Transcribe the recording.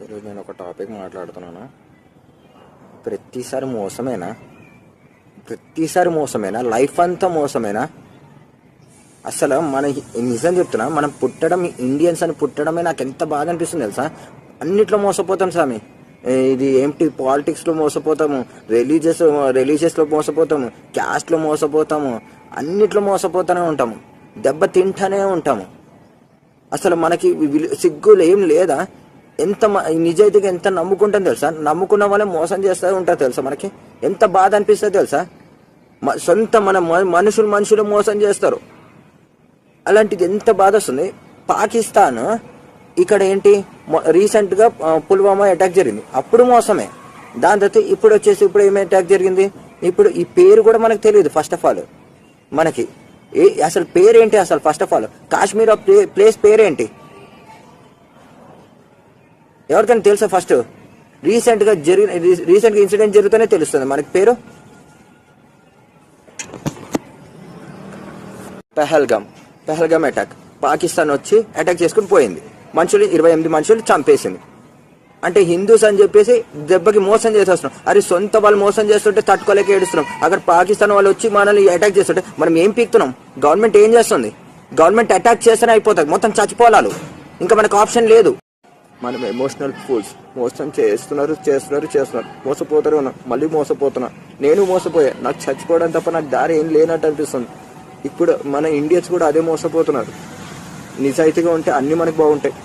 ఈరోజు నేను ఒక టాపిక్ మాట్లాడుతున్నాను. ప్రతిసారి మోసమేనా? ప్రతిసారి మోసమేనా? లైఫ్ అంతా మోసమేనా? అసలు మన నిజం చెప్తున్నా, మనం పుట్టడం ఇండియన్స్ అని పుట్టడమే నాకు ఎంత బాధ అనిపిస్తుంది తెలుసా. అన్నిట్లో మోసపోతాం స్వామి. ఇది ఏంటి, పాలిటిక్స్లో మోసపోతాము, రిలీజియస్లో మోసపోతాము, క్యాస్ట్లో మోసపోతాము, అన్నిట్లో మోసపోతూనే ఉంటాము, దెబ్బ తింటానే ఉంటాము. అసలు మనకి సిగ్గులు ఏం లేదా? ఎంత నిజాయితీగా ఎంత నమ్ముకుంటాం తెలుసా. నమ్ముకున్న వాళ్ళే మోసం చేస్తూ ఉంటారు తెలుసా. మనకి ఎంత బాధ అనిపిస్తుంది తెలుసా. సొంత మన మనుషులు మోసం చేస్తారు. అలాంటిది ఎంత బాధ వస్తుంది. పాకిస్తాన్ ఇక్కడ ఏంటి, రీసెంట్గా పుల్వామా అటాక్ జరిగింది, అప్పుడు మోసమే. దాని తర్వాత ఇప్పుడు ఏమి అటాక్ జరిగింది, ఇప్పుడు ఈ పేరు కూడా మనకు తెలియదు. ఫస్ట్ ఆఫ్ ఆల్ మనకి అసలు పేరేంటి, అసలు first of all Kashmir place పేరేంటి ఎవరికైనా తెలుసా? ఫస్ట్ రీసెంట్గా ఇన్సిడెంట్ జరుగుతూనే తెలుస్తుంది మనకి పేరు. పెహల్గామ్ అటాక్, పాకిస్తాన్ వచ్చి అటాక్ చేసుకుని పోయింది. 28 మనుషులు చంపేసింది. అంటే హిందూస్ అని చెప్పేసి దెబ్బకి మోసం చేసేస్తున్నాం. అరే సొంత వాళ్ళు మోసం చేస్తుంటే తట్టుకోలేక ఏడుస్తున్నాం. అక్కడ పాకిస్తాన్ వాళ్ళు వచ్చి మనల్ని అటాక్ చేస్తుంటే మనం ఏం పీక్తున్నాం? గవర్నమెంట్ ఏం చేస్తుంది? గవర్నమెంట్ అటాక్ చేస్తేనే అయిపోతుంది, మొత్తం చచ్చిపోవాలి. ఇంకా మనకు ఆప్షన్ లేదు. మనం ఎమోషనల్ ఫూల్స్. మోసం చేస్తున్నారు, మోసపోతారు. మళ్ళీ మోసపోతున్నా, నేను మోసపోయా. నాకు చచ్చిపోవడం తప్ప నాకు దారి ఏం లేనట్టు అనిపిస్తుంది. ఇప్పుడు మన ఇండియన్స్ కూడా అదే మోసపోతున్నారు. నిజాయితీగా ఉంటే అన్ని మనకు బాగుంటాయి.